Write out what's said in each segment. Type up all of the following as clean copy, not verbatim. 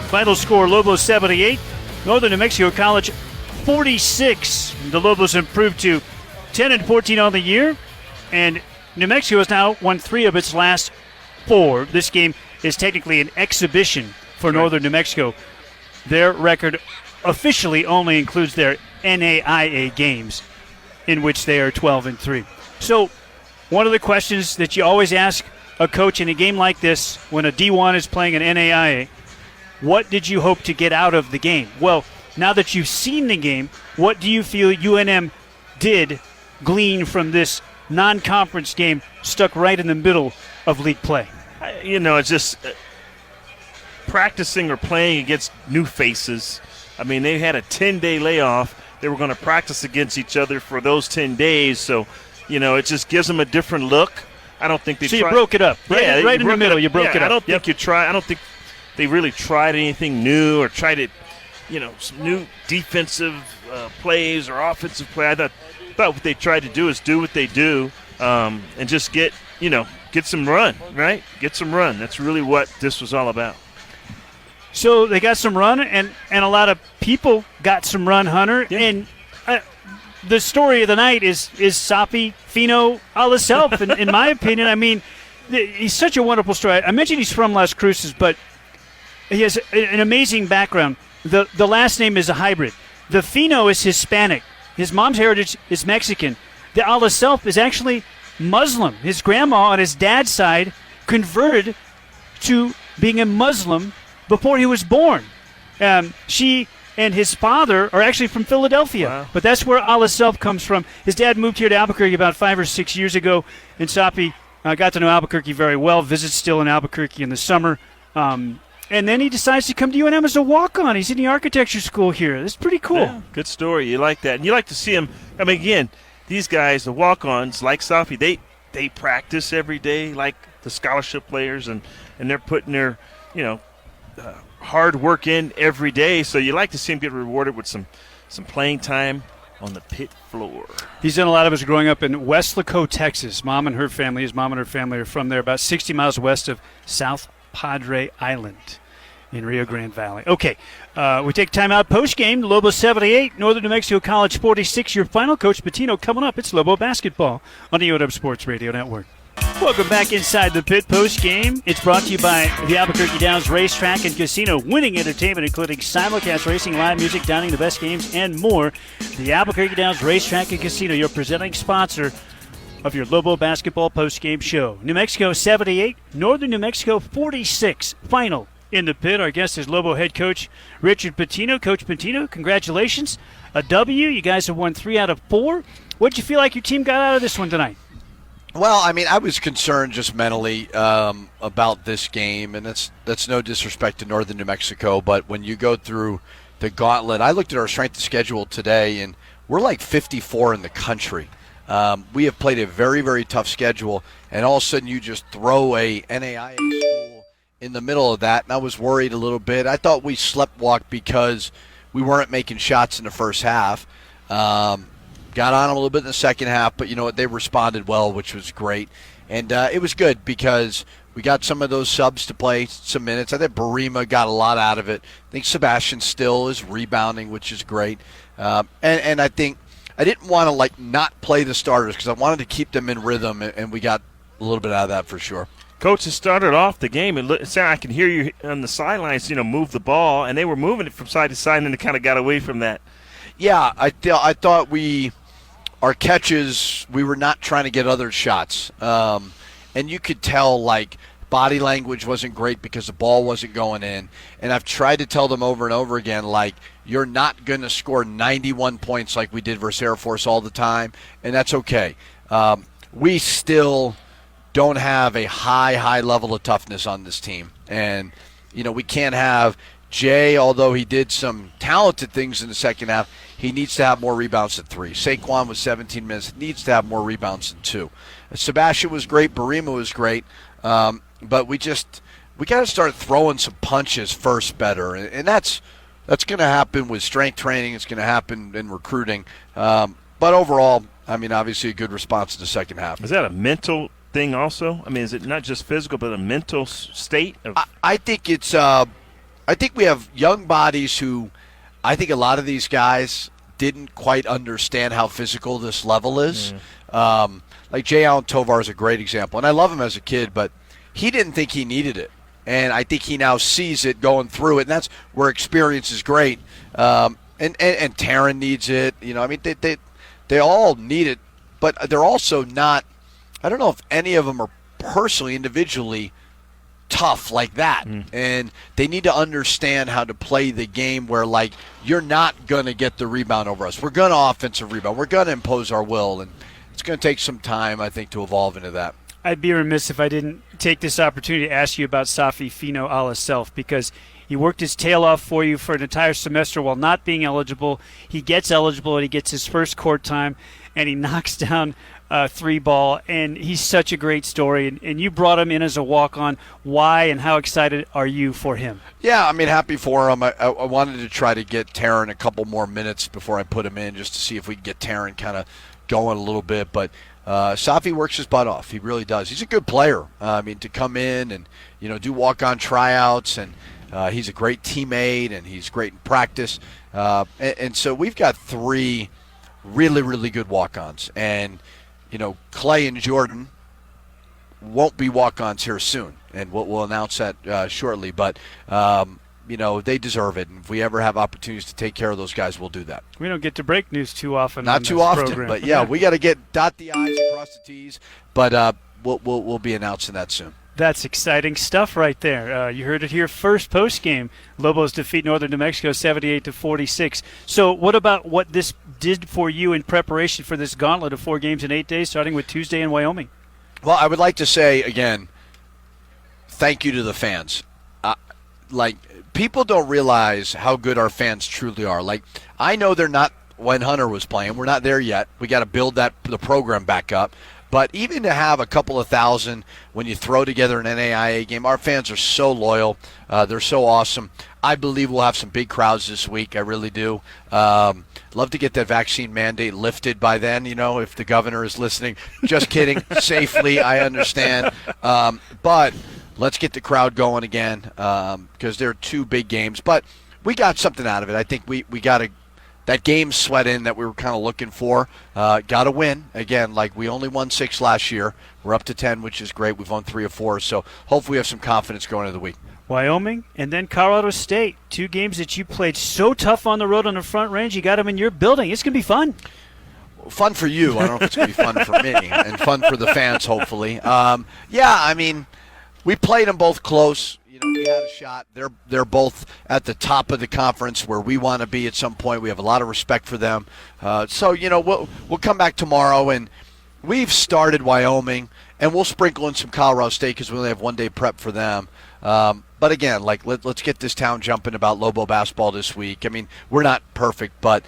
Final score, Lobos 78, Northern New Mexico College 46. The Lobos improved to 10-14 on the year, and New Mexico has now won 3 of its last 4. This game is technically an exhibition for Northern New Mexico. Their record officially only includes their NAIA games, in which they are 12-3. So one of the questions that you always ask a coach in a game like this, when a D1 is playing an NAIA, what did you hope to get out of the game? Well, now that you've seen the game, what do you feel UNM did glean from this non-conference game stuck right in the middle of league play? It's just practicing or playing against new faces. I mean, they had a 10-day layoff. They were going to practice against each other for those 10 days. So, it just gives them a different look. I don't think they So you broke it up. Right in the middle, you broke it up. I don't think I don't think they really tried anything new or tried it, some new defensive plays or offensive play. I thought what they tried to do is do what they do and just get some run, right? Get some run. That's really what this was all about. So they got some run, and a lot of people got some run, Hunter. Yeah. And the story of the night is Sapi Fino Alaself, in my opinion. I mean, he's such a wonderful story. I mentioned he's from Las Cruces, but he has an amazing background. The last name is a hybrid. The Fino is Hispanic. His mom's heritage is Mexican. The Alaself is actually Muslim. His grandma on his dad's side converted to being a Muslim before he was born. She and his father are actually from Philadelphia. Wow. But that's where Alaself comes from. His dad moved here to Albuquerque about 5 or 6 years ago, and Sapi got to know Albuquerque very well, visits still in Albuquerque in the summer. And then he decides to come to UNM as a walk-on. He's in the architecture school here. That's pretty cool. Yeah, good story. You like that. And you like to see him. I mean, again, these guys, the walk-ons, like Safi, they practice every day like the scholarship players, and they're putting their, hard work in every day. So you like to see him get rewarded with some playing time on the pit floor. He's done a lot of his growing up in Weslaco, Texas. His mom and her family are from there, about 60 miles west of South Padre Island in Rio Grande Valley. Okay, we take time out post-game. Lobo 78, Northern New Mexico College 46. Your final, Coach Pitino, coming up. It's Lobo basketball on the UNM Sports Radio Network. Welcome back inside the pit post-game. It's brought to you by the Albuquerque Downs Racetrack and Casino. Winning entertainment, including simulcast racing, live music, dining, the best games, and more. The Albuquerque Downs Racetrack and Casino, your presenting sponsor of your Lobo basketball post-game show. New Mexico 78, Northern New Mexico 46. Final in the pit. Our guest is Lobo head coach Richard Pitino. Coach Pitino, congratulations. A W. You guys have won 3 out of 4. What did you feel like your team got out of this one tonight? Well, I mean, I was concerned just mentally about this game, and that's no disrespect to Northern New Mexico, but when you go through the gauntlet, I looked at our strength of schedule today, and we're like 54 in the country. We have played a very, very tough schedule, and all of a sudden you just throw a NAIA school in the middle of that, and I was worried a little bit. I thought we sleptwalked because we weren't making shots in the first half. Got on them a little bit in the second half, but you know what? They responded well, which was great. And it was good because we got some of those subs to play some minutes. I think Barima got a lot out of it. I think Sebastian still is rebounding, which is great. And I think I didn't want to not play the starters because I wanted to keep them in rhythm, and we got a little bit out of that for sure. Coach has started off the game. I can hear you on the sidelines, move the ball, and they were moving it from side to side, and then they kind of got away from that. Yeah, I thought our catches, we were not trying to get other shots. And you could tell, body language wasn't great because the ball wasn't going in. And I've tried to tell them over and over again, you're not going to score 91 points like we did versus Air Force all the time, and that's okay. We still don't have a high level of toughness on this team. And, we can't have Jay, although he did some talented things in the second half, he needs to have more rebounds at 3. Saquon was 17 minutes, needs to have more rebounds than 2. Sebastian was great, Barima was great, but we got to start throwing some punches first better, and that's going to happen with strength training. It's going to happen in recruiting, but overall, obviously a good response in the second half. Is that a mental thing also? Is it not just physical, but a mental state? I think it's I think we have young bodies who I think a lot of these guys didn't quite understand how physical this level is. Like Jay Allen Tovar is a great example, and I love him as a kid, but he didn't think he needed it. And I think he now sees it going through it, and that's where experience is great. And Taryn needs it. I mean, they all need it, but they're also not – I don't know if any of them are personally, individually tough like that. And they need to understand how to play the game where, like, you're not going to get the rebound over us. We're going to offensive rebound. We're going to impose our will, and it's going to take some time, I think, to evolve into that. I'd be remiss if I didn't take this opportunity to ask you about Safi Fino Alaself, because he worked his tail off for you for an entire semester while not being eligible. He gets eligible, and he gets his first court time, and he knocks down a 3-ball, and he's such a great story. And you brought him in as a walk-on. Why and how excited are you for him? Yeah, I mean, happy for him. I wanted to try to get Taryn a couple more minutes before I put him in, just to see if we can get Taryn kind of going a little bit. But Safi works his butt off. He really does. He's a good player. I mean, to come in and do walk-on tryouts, and he's a great teammate, and he's great in practice. And so we've got 3 really, really good walk-ons. And Clay and Jordan won't be walk-ons here soon, and we'll announce that shortly. But they deserve it. And if we ever have opportunities to take care of those guys, we'll do that. We don't get to break news too often. Not too often, program. But yeah, we got to dot the I's and cross the T's. But we'll be announcing that soon. That's exciting stuff right there. You heard it here first post game. Lobos defeat Northern New Mexico 78-46. So what about what this did for you in preparation for this gauntlet of 4 games in 8 days, starting with Tuesday in Wyoming? Well, I would like to say, again, thank you to the fans. People don't realize how good our fans truly are. Like, I know they're not when Hunter was playing. We're not there yet. We got to build the program back up. But even to have a couple of thousand when you throw together an NAIA game, our fans are so loyal. They're so awesome. I believe we'll have some big crowds this week. I really do. Love to get that vaccine mandate lifted by then, if the governor is listening. Just kidding. Safely, I understand. But let's get the crowd going again, because there are 2 big games. But we got something out of it. I think we got that game sweat in that we were kind of looking for. Got to win. Again, we only won 6 last year. We're up to 10, which is great. We've won 3 or 4. So hopefully we have some confidence going into the week. Wyoming and then Colorado State. 2 games that you played so tough on the road on the Front Range. You got them in your building. It's going to be fun. Fun for you. I don't know if it's going to be fun for me. And fun for the fans, hopefully. I mean, we played them both close. We had a shot. They're both at the top of the conference where we want to be at some point. We have a lot of respect for them. So we'll come back tomorrow, and we've started Wyoming, and we'll sprinkle in some Colorado State because we only have 1 day prep for them. But again, let's get this town jumping about Lobo basketball this week. I mean, we're not perfect, but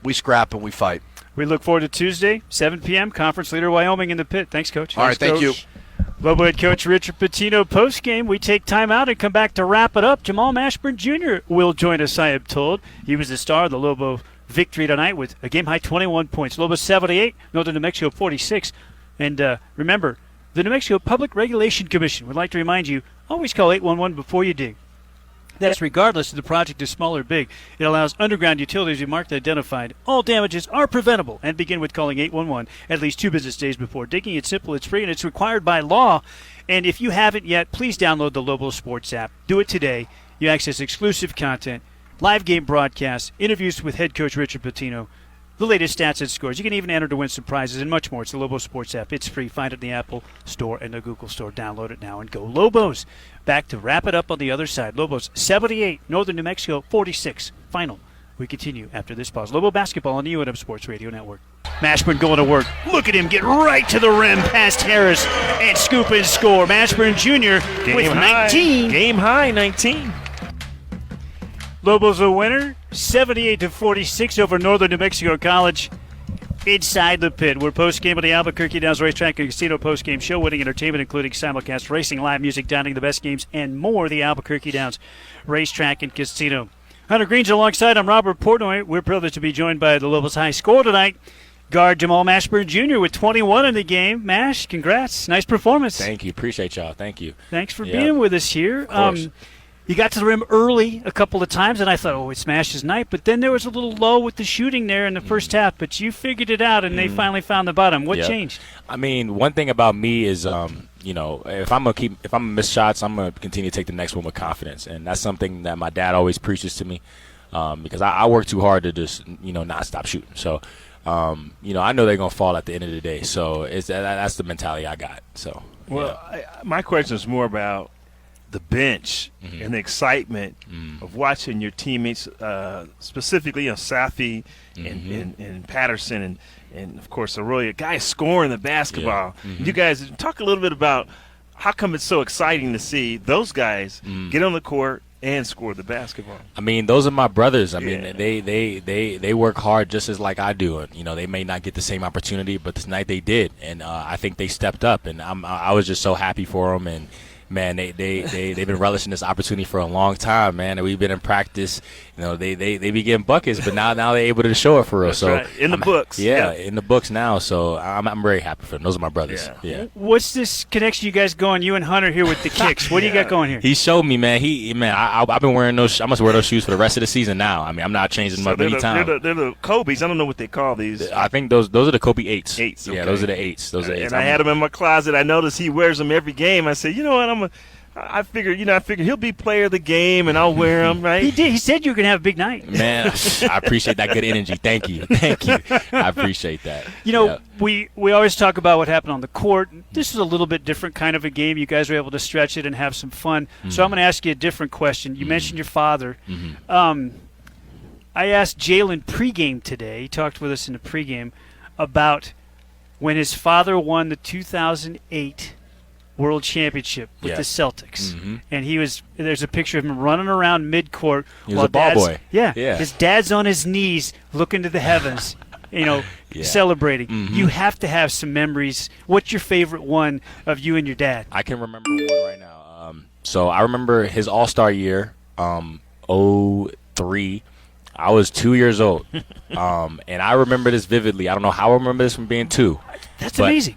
we scrap and we fight. We look forward to Tuesday, 7 p.m. Conference leader Wyoming in the pit. Thanks, Coach. All right, thank you. Lobo head coach Richard Pitino postgame. We take time out and come back to wrap it up. Jamal Mashburn Jr. will join us, I am told. He was the star of the Lobo victory tonight with a game-high 21 points. Lobo 78, Northern New Mexico 46. And remember, the New Mexico Public Regulation Commission would like to remind you, always call 811 before you dig. That's regardless if the project is small or big. It allows underground utilities to be marked and identified. All damages are preventable, and begin with calling 811 at least 2 business days before digging. It's simple, it's free, and it's required by law. And if you haven't yet, please download the Lobo Sports app. Do it today. You access exclusive content, live game broadcasts, interviews with head coach Richard Pitino, the latest stats and scores. You can even enter to win some prizes and much more. It's the Lobo Sports app. It's free. Find it in the Apple Store and the Google Store. Download it now and go Lobos. Back to wrap it up on the other side. Lobos 78, Northern New Mexico 46. Final. We continue after this pause. Lobo basketball on the UNM Sports Radio Network. Mashburn going to work. Look at him get right to the rim past Harris and scoop and score. Mashburn Jr. with 19. Game high 19. Lobos a winner, 78-46 over Northern New Mexico College. Inside the pit, we're post-game of the Albuquerque Downs Racetrack and Casino post-game show, winning entertainment, including simulcast racing, live music, dining the best games, and more. The Albuquerque Downs Racetrack and Casino. Hunter Green's alongside. I'm Robert Portnoy. We're privileged to be joined by the Lobos high score tonight. Guard Jamal Mashburn Jr. with 21 in the game. Mash, congrats. Nice performance. Thank you. Appreciate y'all. Thank you. Thanks for being with us here. You got to the rim early a couple of times, and I thought, oh, it smashed his night. But then there was a little low with the shooting there in the first half. But you figured it out, and they finally found the bottom. What changed? I mean, one thing about me is, if I'm gonna miss shots, I'm gonna continue to take the next one with confidence, and that's something that my dad always preaches to me, because I work too hard to just not stop shooting. So, I know they're gonna fall at the end of the day. So that's the mentality I got. So, well, my question is more about the bench and the excitement of watching your teammates, specifically Safi and Patterson and of course Arroyo, guys scoring the basketball. You guys talk a little bit about how come it's so exciting to see those guys get on the court and score the basketball. I mean, those are my brothers. I mean, they work hard just as like I do. And, they may not get the same opportunity, but tonight they did, and I think they stepped up, and I was just so happy for them. And man, they've been relishing this opportunity for a long time, man. And we've been in practice. They be getting buckets, but now they're able to show it for real. That's so right. In the books. Yeah, in the books now. So I'm very happy for them. Those are my brothers. Yeah. What's this connection you guys going? You and Hunter here with the kicks. What do you got going here? He showed me, man. I've been wearing those. I must wear those shoes for the rest of the season now. I mean, I'm not changing them up anytime. They're the Kobe's. I don't know what they call these. I think those are the Kobe 8s. Okay. Yeah, those are the 8s. Those are 8s. And I had them in my closet. I noticed he wears them every game. I said, you know what, I figured he'll be player of the game, and I'll wear them, right? He did. He said you were going to have a big night. Man, I appreciate that good energy. Thank you. I appreciate that. We always talk about what happened on the court. This is a little bit different kind of a game. You guys were able to stretch it and have some fun. So I'm going to ask you a different question. You mentioned your father. I asked Jalen pregame today. He talked with us in the pregame about when his father won the 2008 World Championship with the Celtics, and there's a picture of him running around midcourt. He was a ball boy. Yeah, his dad's on his knees looking to the heavens, celebrating. You have to have some memories. What's your favorite one of you and your dad? I can remember one right now. So I remember his All-Star year, 2003. I was 2 years old, and I remember this vividly. I don't know how I remember this from being 2. That's amazing.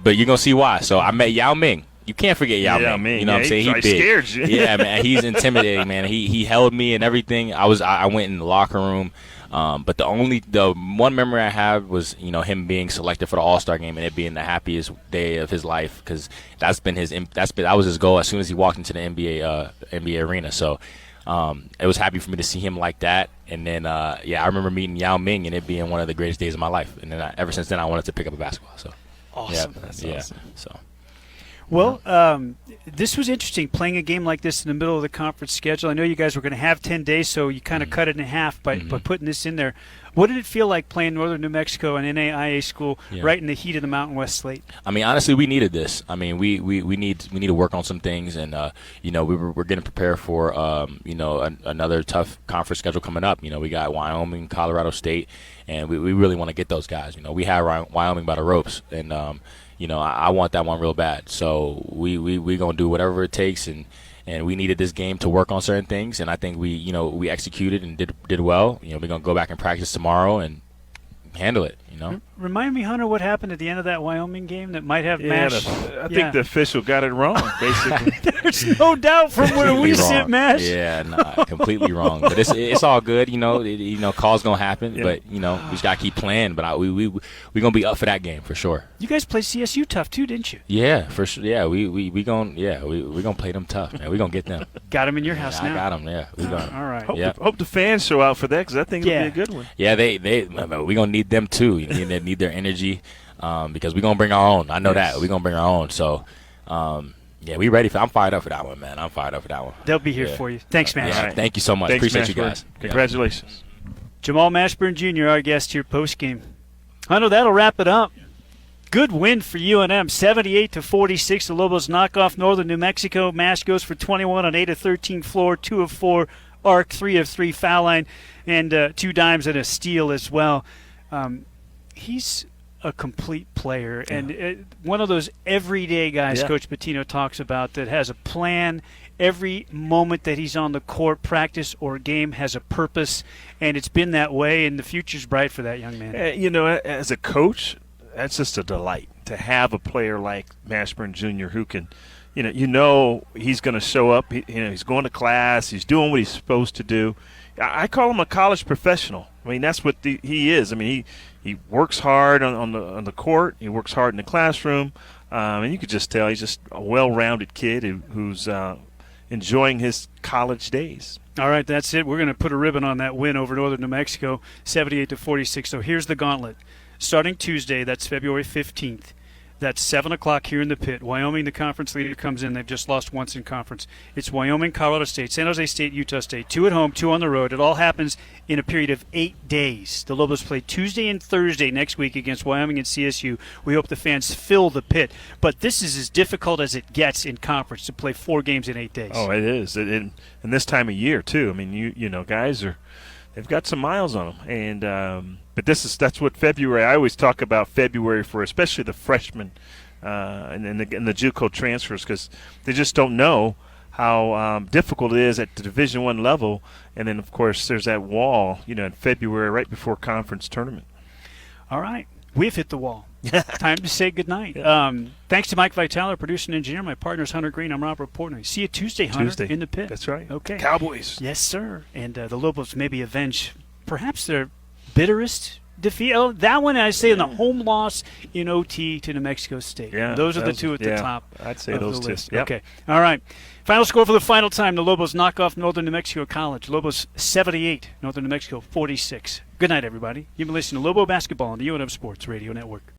But you're gonna see why. So I met Yao Ming. You can't forget Yao Ming. You know what I'm saying? He scared you. Yeah, man. He's intimidating, man. He held me and everything. I went in the locker room. But the one memory I have was him being selected for the All-Star game and it being the happiest day of his life, because that was his goal as soon as he walked into the NBA arena. So it was happy for me to see him like that. And then I remember meeting Yao Ming and it being one of the greatest days of my life. And then ever since then I wanted to pick up a basketball. So. Awesome. Yeah, That's awesome. So, well, this was interesting, playing a game like this in the middle of the conference schedule. I know you guys were going to have 10 days, so you kind of cut it in half by putting this in there. What did it feel like playing Northern New Mexico, an NAIA school, right in the heat of the Mountain West slate? I mean, honestly, we needed this. I mean, we need to work on some things, and we're getting prepared for another tough conference schedule coming up. We got Wyoming, Colorado State, and we really want to get those guys. We have Wyoming by the ropes, and I want that one real bad. So we gonna do whatever it takes, and we needed this game to work on certain things, and I think we executed and did well. We're gonna go back and practice tomorrow and handle it. Remind me, Hunter, what happened at the end of that Wyoming game that might have MASH? I think the official got it wrong, basically. There's no doubt from where we sit, MASH. Yeah, completely wrong. But it's all good. Calls gonna happen. Yeah. But we just gotta keep playing. But we gonna be up for that game for sure. You guys played CSU tough too, didn't you? Yeah, for sure. Yeah, we gonna play them tough, man. We gonna get them. Got them in your house now. I got them. Yeah, we got. All right. Hope the fans show out for that, because I think it'll be a good one. Yeah, we gonna need them too. They need their energy, because we're going to bring our own. I know that. We're going to bring our own. So, we ready for I'm fired up for that one, man. I'm fired up for that one. They'll be here for you. Thanks, Mash. Yeah, thank you so much. Thanks, Appreciate you guys. Congratulations. Jamal Mashburn Jr., our guest here post-game. Hunter, that'll wrap it up. Good win for UNM, 78-46. The Lobos knock off Northern New Mexico. Mash goes for 21 on 8 of 13 floor, 2 of 4 arc, 3 of 3 foul line, and 2 dimes and a steal as well. He's a complete player, and one of those everyday guys Coach Pitino talks about that has a plan. Every moment that he's on the court, practice or game, has a purpose, and it's been that way, and the future's bright for that young man. As a coach, that's just a delight to have a player like Mashburn Jr. who can you know he's going to show up. He's going to class. He's doing what he's supposed to do. I call him a college professional. I mean, that's what he is. I mean, he works hard on the court. He works hard in the classroom, and you could just tell he's just a well-rounded kid who's enjoying his college days. All right, that's it. We're going to put a ribbon on that win over Northern New Mexico, 78-46. So here's the gauntlet. Starting Tuesday, that's February 15th. That's 7 o'clock here in the pit. Wyoming, the conference leader, comes in. They've just lost once in conference. It's Wyoming, Colorado State, San Jose State, Utah State. 2 at home, 2 on the road. It all happens in a period of 8 days. The Lobos play Tuesday and Thursday next week against Wyoming and CSU. We hope the fans fill the pit. But this is as difficult as it gets in conference to play 4 games in 8 days. Oh, it is. And this time of year, too. I mean, you know, guys they've got some miles on them. And but that's what February. I always talk about February for especially the freshmen and the JUCO transfers, because they just don't know how difficult it is at the Division I level. And then, of course, there's that wall, in February right before conference tournament. All right. We've hit the wall. Time to say goodnight. Thanks to Mike Vitale, producer and engineer. My partner's Hunter Green. I'm Robert Portnoy. See you Tuesday, Hunter, in the pit. That's right. Okay. Cowboys. Yes, sir. And the Lobos maybe avenge perhaps their bitterest defeat. Oh, that one I say in the home loss in OT to New Mexico State. Yeah, those are the two at the top. I'd say of those the two. list. Yep. Okay. All right. Final score for the final time. The Lobos knock off Northern New Mexico College. Lobos 78, Northern New Mexico 46. Good night, everybody. You've been listening to Lobo Basketball on the UNM Sports Radio Network.